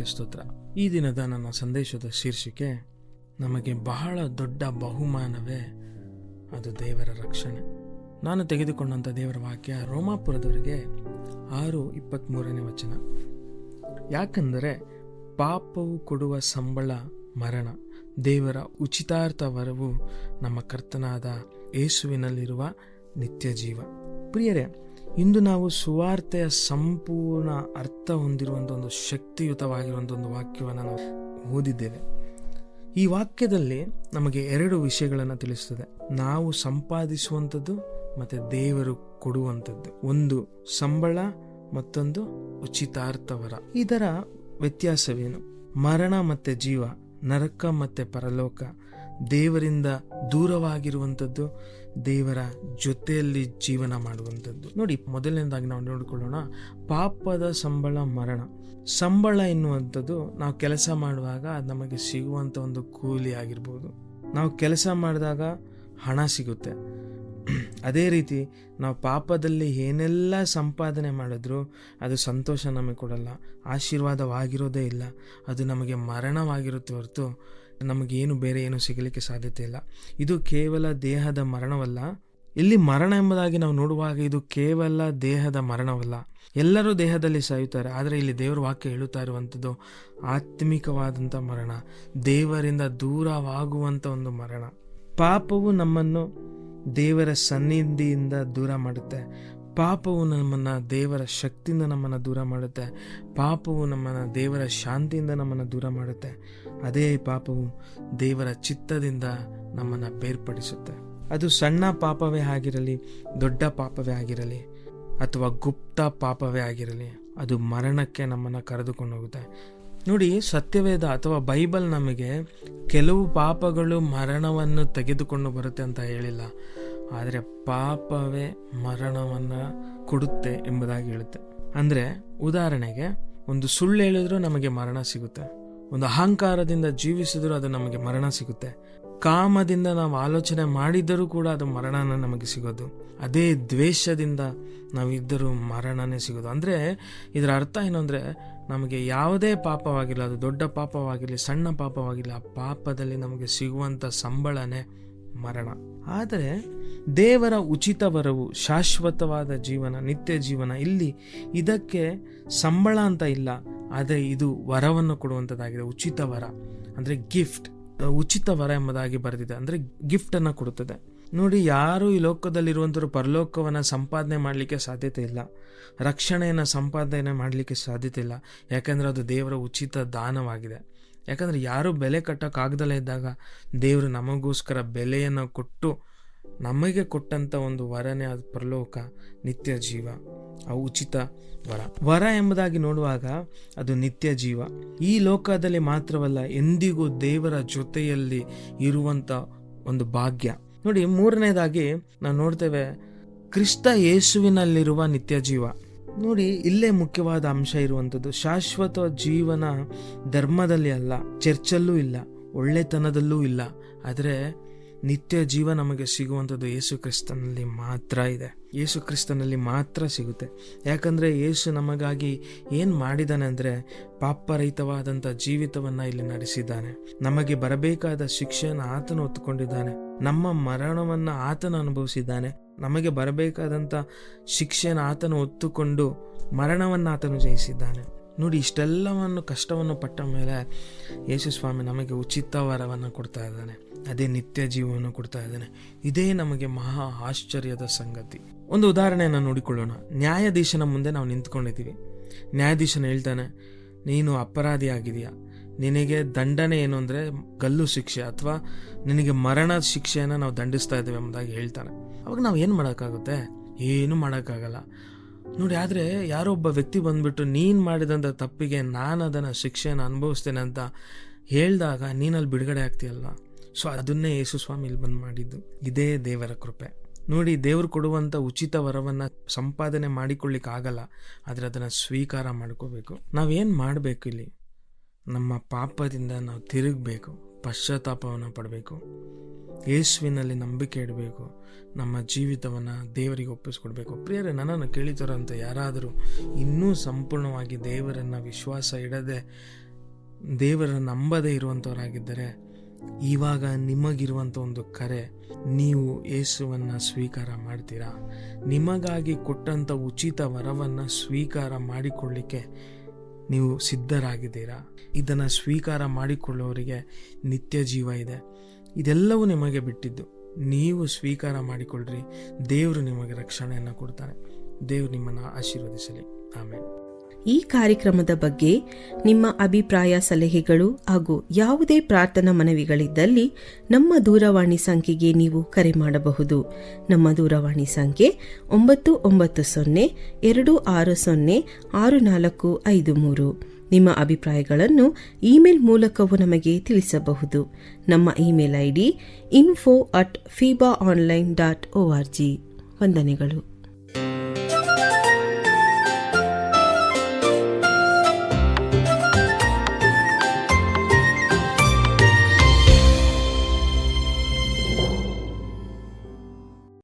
ಸ್ತೋತ್ರ. ಈ ದಿನದ ನನ್ನ ಸಂದೇಶದ ಶೀರ್ಷಿಕೆ, ನಮಗೆ ಬಹಳ ದೊಡ್ಡ ಬಹುಮಾನವೇ ಅದು ದೇವರ ರಕ್ಷಣೆ. ನಾನು ತೆಗೆದುಕೊಂಡಂಥ ದೇವರ ವಾಕ್ಯ ರೋಮಾಪುರದವರಿಗೆ 6:23 ಯಾಕಂದರೆ ಪಾಪವು ಕೊಡುವ ಸಂಬಳ ಮರಣ, ದೇವರ ಉಚಿತಾರ್ಥ ವರವು ನಮ್ಮ ಕರ್ತನಾದ ಯೇಸುವಿನಲ್ಲಿರುವ ನಿತ್ಯ ಜೀವ. ಪ್ರಿಯರೇ, ಇಂದು ನಾವು ಸುವಾರ್ತೆಯ ಸಂಪೂರ್ಣ ಅರ್ಥ ಹೊಂದಿರುವಂಥ ಒಂದು ಶಕ್ತಿಯುತವಾಗಿರುವಂಥ ಒಂದು ವಾಕ್ಯವನ್ನು ನಾವು ಓದಿದ್ದೇವೆ. ಈ ವಾಕ್ಯದಲ್ಲಿ ನಮಗೆ 2 ವಿಷಯಗಳನ್ನು ತಿಳಿಸ್ತದೆ. ನಾವು ಸಂಪಾದಿಸುವಂಥದ್ದು ಮತ್ತು ದೇವರು ಕೊಡುವಂಥದ್ದು. ಒಂದು ಸಂಬಳ, ಮತ್ತೊಂದು ಉಚಿತಾರ್ಥವರ. ಇದರ ವ್ಯತ್ಯಾಸವೇನು? ಮರಣ ಮತ್ತು ಜೀವ, ನರಕ ಮತ್ತು ಪರಲೋಕ, ದೇವರಿಂದ ದೂರವಾಗಿರುವಂಥದ್ದು, ದೇವರ ಜೊತೆಯಲ್ಲಿ ಜೀವನ ಮಾಡುವಂಥದ್ದು. ನೋಡಿ, ಮೊದಲನೇದಾಗಿ ನಾವು ನೋಡಿಕೊಳ್ಳೋಣ. ಪಾಪದ ಸಂಬಳ ಮರಣ. ಸಂಬಳ ಎನ್ನುವಂಥದ್ದು ನಾವು ಕೆಲಸ ಮಾಡುವಾಗ ನಮಗೆ ಸಿಗುವಂಥ ಒಂದು ಕೂಲಿ ಆಗಿರ್ಬೋದು. ನಾವು ಕೆಲಸ ಮಾಡಿದಾಗ ಹಣ ಸಿಗುತ್ತೆ. ಅದೇ ರೀತಿ ನಾವು ಪಾಪದಲ್ಲಿ ಏನೆಲ್ಲ ಸಂಪಾದನೆ ಮಾಡಿದ್ರೂ ಅದು ಸಂತೋಷ ನಮಗೆ ಕೊಡಲ್ಲ, ಆಶೀರ್ವಾದವಾಗಿರೋದೇ ಇಲ್ಲ. ಅದು ನಮಗೆ ಮರಣವಾಗಿರುತ್ತೆ ಹೊರತು ನಮಗೇನು ಬೇರೆ ಏನು ಸಿಗಲಿಕ್ಕೆ ಸಾಧ್ಯತೆ ಇಲ್ಲ. ಇದು ಕೇವಲ ದೇಹದ ಮರಣವಲ್ಲ. ಇಲ್ಲಿ ಮರಣ ಎಂಬುದಾಗಿ ನಾವು ನೋಡುವಾಗ ಇದು ಕೇವಲ ದೇಹದ ಮರಣವಲ್ಲ. ಎಲ್ಲರೂ ದೇಹದಲ್ಲಿ ಸಾಯುತ್ತಾರೆ, ಆದರೆ ಇಲ್ಲಿ ದೇವರ ವಾಕ್ಯ ಹೇಳುತ್ತಾ ಇರುವಂಥದ್ದು ಆತ್ಮಿಕವಾದಂಥ ಮರಣ, ದೇವರಿಂದ ದೂರವಾಗುವಂಥ ಒಂದು ಮರಣ. ಪಾಪವು ನಮ್ಮನ್ನು ದೇವರ ಸನ್ನಿಧಿಯಿಂದ ದೂರ ಮಾಡುತ್ತೆ. ಪಾಪವು ನಮ್ಮನ್ನು ದೇವರ ಶಕ್ತಿಯಿಂದ ನಮ್ಮನ್ನು ದೂರ ಮಾಡುತ್ತೆ. ಪಾಪವು ನಮ್ಮನ್ನು ದೇವರ ಶಾಂತಿಯಿಂದ ನಮ್ಮನ್ನು ದೂರ ಮಾಡುತ್ತೆ. ಅದೇ ಪಾಪವು ದೇವರ ಚಿತ್ತದಿಂದ ನಮ್ಮನ್ನು ಬೇರ್ಪಡಿಸುತ್ತೆ. ಅದು ಸಣ್ಣ ಪಾಪವೇ ಆಗಿರಲಿ, ದೊಡ್ಡ ಪಾಪವೇ ಆಗಿರಲಿ, ಅಥವಾ ಗುಪ್ತ ಪಾಪವೇ ಆಗಿರಲಿ, ಅದು ಮರಣಕ್ಕೆ ನಮ್ಮನ್ನು ಕರೆದುಕೊಂಡು ಹೋಗುತ್ತೆ. ನೋಡಿ, ಸತ್ಯವೇದ ಅಥವಾ ಬೈಬಲ್ ನಮಗೆ ಕೆಲವು ಪಾಪಗಳು ಮರಣವನ್ನು ತೆಗೆದುಕೊಂಡು ಬರುತ್ತೆ ಅಂತ ಹೇಳಿಲ್ಲ, ಆದರೆ ಪಾಪವೇ ಮರಣವನ್ನು ಕೊಡುತ್ತೆ ಎಂಬುದಾಗಿ ಹೇಳುತ್ತೆ. ಅಂದರೆ ಉದಾಹರಣೆಗೆ, ಒಂದು ಸುಳ್ಳು ಹೇಳಿದ್ರೂ ನಮಗೆ ಮರಣ ಸಿಗುತ್ತೆ. ಒಂದು ಅಹಂಕಾರದಿಂದ ಜೀವಿಸಿದ್ರೂ ಅದು ನಮಗೆ ಮರಣ ಸಿಗುತ್ತೆ. ಕಾಮದಿಂದ ನಾವು ಆಲೋಚನೆ ಮಾಡಿದರೂ ಕೂಡ ಅದು ಮರಣನ ನಮಗೆ ಸಿಗೋದು. ಅದೇ ದ್ವೇಷದಿಂದ ನಾವಿದ್ದರೂ ಮರಣನೇ ಸಿಗೋದು. ಅಂದರೆ ಇದರ ಅರ್ಥ ಏನು ಅಂದರೆ, ನಮಗೆ ಯಾವುದೇ ಪಾಪವಾಗಿಲ್ಲ, ಅದು ದೊಡ್ಡ ಪಾಪವಾಗಿರಲಿ, ಸಣ್ಣ ಪಾಪವಾಗಿರಲಿ, ಆ ಪಾಪದಲ್ಲಿ ನಮಗೆ ಸಿಗುವಂಥ ಸಂಬಳನೇ ಮರಣ. ಆದರೆ ದೇವರ ಉಚಿತ ವರವು ಶಾಶ್ವತವಾದ ಜೀವನ, ನಿತ್ಯ ಜೀವನ. ಇಲ್ಲಿ ಇದಕ್ಕೆ ಸಂಬಳ ಅಂತ ಇಲ್ಲ, ಆದರೆ ಇದು ವರವನ್ನು ಕೊಡುವಂಥದ್ದಾಗಿದೆ. ಉಚಿತ ವರ ಅಂದರೆ ಗಿಫ್ಟ್. ಉಚಿತ ವರ ಎಂಬುದಾಗಿ ಬರೆದಿದೆ, ಅಂದರೆ ಗಿಫ್ಟನ್ನು ಕೊಡುತ್ತದೆ. ನೋಡಿ, ಯಾರು ಈ ಲೋಕದಲ್ಲಿರುವಂಥವ್ರು ಪರಲೋಕವನ್ನು ಸಂಪಾದನೆ ಮಾಡಲಿಕ್ಕೆ ಸಾಧ್ಯತೆ ಇಲ್ಲ, ರಕ್ಷಣೆಯನ್ನು ಸಂಪಾದನೆ ಮಾಡಲಿಕ್ಕೆ ಸಾಧ್ಯತೆ ಇಲ್ಲ. ಯಾಕಂದರೆ ಅದು ದೇವರ ಉಚಿತ ದಾನವಾಗಿದೆ. ಯಾಕಂದರೆ ಯಾರು ಬೆಲೆ ಕಟ್ಟೋಕ್ಕಾಗ್ದಲೇ ಇದ್ದಾಗ ದೇವರು ನಮಗೋಸ್ಕರ ಬೆಲೆಯನ್ನು ಕೊಟ್ಟು ನಮಗೆ ಕೊಟ್ಟಂಥ ಒಂದು ವರನೇ ಅದು ಪರಲೋಕ, ನಿತ್ಯ ಜೀವ, ಆ ಉಚಿತ ವರ. ವರ ಎಂಬುದಾಗಿ ನೋಡುವಾಗ ಅದು ನಿತ್ಯ ಜೀವ. ಈ ಲೋಕದಲ್ಲಿ ಮಾತ್ರವಲ್ಲ, ಎಂದಿಗೂ ದೇವರ ಜೊತೆಯಲ್ಲಿ ಇರುವಂಥ ಒಂದು ಭಾಗ್ಯ. ನೋಡಿ, 3ನೇದಾಗಿ ನಾವು ನೋಡ್ತೇವೆ ಕ್ರಿಸ್ತ ಯೇಸುವಿನಲ್ಲಿರುವ ನಿತ್ಯ ಜೀವ. ನೋಡಿ, ಇಲ್ಲೇ ಮುಖ್ಯವಾದ ಅಂಶ ಇರುವಂಥದ್ದು. ಶಾಶ್ವತ ಜೀವನ ಧರ್ಮದಲ್ಲಿ ಅಲ್ಲ, ಚರ್ಚಲ್ಲೂ ಇಲ್ಲ, ಒಳ್ಳೆತನದಲ್ಲೂ ಇಲ್ಲ, ಆದರೆ ನಿತ್ಯ ಜೀವ ನಮಗೆ ಸಿಗುವಂಥದ್ದು ಯೇಸು ಕ್ರಿಸ್ತನಲ್ಲಿ ಮಾತ್ರ ಇದೆ. ಯೇಸು ಕ್ರಿಸ್ತನಲ್ಲಿ ಮಾತ್ರ ಸಿಗುತ್ತೆ. ಯಾಕಂದರೆ ಯೇಸು ನಮಗಾಗಿ ಏನು ಮಾಡಿದ್ದಾನೆ ಅಂದರೆ, ಪಾಪರಹಿತವಾದಂಥ ಜೀವಿತವನ್ನು ಇಲ್ಲಿ ನಡೆಸಿದ್ದಾನೆ. ನಮಗೆ ಬರಬೇಕಾದ ಶಿಕ್ಷೆಯನ್ನು ಆತನು ಹೊತ್ತುಕೊಂಡಿದ್ದಾನೆ. ನಮ್ಮ ಮರಣವನ್ನು ಆತನು ಅನುಭವಿಸಿದ್ದಾನೆ. ನಮಗೆ ಬರಬೇಕಾದಂಥ ಶಿಕ್ಷೆಯನ್ನು ಆತನು ಹೊತ್ತುಕೊಂಡು ಮರಣವನ್ನು ಆತನು ಜಯಿಸಿದ್ದಾನೆ. ನೋಡಿ, ಇಷ್ಟೆಲ್ಲವನ್ನು ಕಷ್ಟವನ್ನು ಪಟ್ಟ ಮೇಲೆ ಯೇಸು ಸ್ವಾಮಿ ನಮಗೆ ಉಚಿತ ವರವನ್ನು ಕೊಡ್ತಾ ಇದ್ದಾನೆ. ಅದೇ ನಿತ್ಯ ಜೀವವನ್ನು ಕೊಡ್ತಾ ಇದ್ದಾನೆ. ಇದೇ ನಮಗೆ ಮಹಾ ಆಶ್ಚರ್ಯದ ಸಂಗತಿ. ಒಂದು ಉದಾಹರಣೆಯನ್ನು ನೋಡಿಕೊಳ್ಳೋಣ. ನ್ಯಾಯಾಧೀಶನ ಮುಂದೆ ನಾವು ನಿಂತ್ಕೊಂಡಿದ್ದೀವಿ. ನ್ಯಾಯಾಧೀಶನ ಹೇಳ್ತಾನೆ, ನೀನು ಅಪರಾಧಿ ಆಗಿದೆಯಾ, ನಿನಗೆ ದಂಡನೆ ಏನು ಅಂದರೆ ಗಲ್ಲು ಶಿಕ್ಷೆ ಅಥವಾ ನಿನಗೆ ಮರಣ ಶಿಕ್ಷೆಯನ್ನು ನಾವು ದಂಡಿಸ್ತಾ ಇದ್ದೇವೆ ಎಂಬುದಾಗಿ ಹೇಳ್ತಾನೆ. ಅವಾಗ ನಾವು ಏನು ಮಾಡೋಕ್ಕಾಗುತ್ತೆ? ಏನು ಮಾಡೋಕ್ಕಾಗಲ್ಲ. ನೋಡಿ, ಆದರೆ ಯಾರೋ ಒಬ್ಬ ವ್ಯಕ್ತಿ ಬಂದ್ಬಿಟ್ಟು ನೀನು ಮಾಡಿದಂಥ ತಪ್ಪಿಗೆ ನಾನು ಅದನ್ನು ಶಿಕ್ಷೆಯನ್ನು ಅನುಭವಿಸ್ತೇನೆ ಅಂತ ಹೇಳಿದಾಗ ನೀನಲ್ಲಿ ಬಿಡುಗಡೆ ಆಗ್ತೀಯಲ್ಲ. ಸೊ ಅದನ್ನೇ ಯೇಸು ಸ್ವಾಮಿ ಇಲ್ಲಿ ಬಂದು ಮಾಡಿದ್ದು. ಇದೇ ದೇವರ ಕೃಪೆ. ನೋಡಿ, ದೇವರು ಕೊಡುವಂಥ ಉಚಿತ ವರವನ್ನು ಸಂಪಾದನೆ ಮಾಡಿಕೊಳ್ಳಿಕ್ಕಾಗಲ್ಲ, ಆದರೆ ಅದನ್ನು ಸ್ವೀಕಾರ ಮಾಡ್ಕೋಬೇಕು. ನಾವೇನು ಮಾಡಬೇಕು? ಇಲ್ಲಿ ನಮ್ಮ ಪಾಪದಿಂದ ನಾವು ತಿರುಗಬೇಕು, ಪಶ್ಚಾತ್ತಾಪವನ್ನು ಪಡಬೇಕು, ಯೇಸುವಿನಲ್ಲಿ ನಂಬಿಕೆ ಇಡಬೇಕು, ನಮ್ಮ ಜೀವಿತವನ್ನು ದೇವರಿಗೆ ಒಪ್ಪಿಸ್ಕೊಡ್ಬೇಕು. ಪ್ರಿಯರೇ, ನನ್ನನ್ನು ಕೇಳಿತರಂತ ಯಾರಾದರೂ ಇನ್ನೂ ಸಂಪೂರ್ಣವಾಗಿ ದೇವರನ್ನು ವಿಶ್ವಾಸ ಇಡದೆ ದೇವರ ನಂಬದೇ ಇರುವಂಥವರಾಗಿದ್ದರೆ ಇವಾಗ ನಿಮಗಿರುವಂಥ ಒಂದು ಕರೆ, ನೀವು ಯೇಸುವನ್ನು ಸ್ವೀಕಾರ ಮಾಡ್ತೀರಾ? ನಿಮಗಾಗಿ ಕೊಟ್ಟಂಥ ಉಚಿತ ವರವನ್ನು ಸ್ವೀಕಾರ ಮಾಡಿಕೊಳ್ಳಿಕ್ಕೆ ನೀವು ಸಿದ್ಧರಾಗಿದ್ದೀರಾ? ಇದನ್ನು ಸ್ವೀಕಾರ ಮಾಡಿಕೊಳ್ಳೋರಿಗೆ ನಿತ್ಯ ಜೀವ ಇದೆ. ಇದೆಲ್ಲವೂ ನಿಮಗೆ ಬಿಟ್ಟಿದ್ದು. ನೀವು ಸ್ವೀಕಾರ ಮಾಡಿಕೊಳ್ಳ್ರಿ, ದೇವರು ನಿಮಗೆ ರಕ್ಷಣೆಯನ್ನು ಕೊಡ್ತಾನೆ. ದೇವರು ನಿಮ್ಮನ್ನು ಆಶೀರ್ವದಿಸಲಿ. ಆಮೇಲೆ ಈ ಕಾರ್ಯಕ್ರಮದ ಬಗ್ಗೆ ನಿಮ್ಮ ಅಭಿಪ್ರಾಯ, ಸಲಹೆಗಳು ಹಾಗೂ ಯಾವುದೇ ಪ್ರಾರ್ಥನಾ ಮನವಿಗಳಿದ್ದಲ್ಲಿ ನಮ್ಮ ದೂರವಾಣಿ ಸಂಖ್ಯೆಗೆ ನೀವು ಕರೆ ಮಾಡಬಹುದು. ನಮ್ಮ ದೂರವಾಣಿ ಸಂಖ್ಯೆ 996026065453. ನಿಮ್ಮ ಅಭಿಪ್ರಾಯಗಳನ್ನು ಇಮೇಲ್ ಮೂಲಕವೂ ನಮಗೆ ತಿಳಿಸಬಹುದು. ನಮ್ಮ ಇಮೇಲ್ ID info@fibaonline.org. ವಂದನೆಗಳು.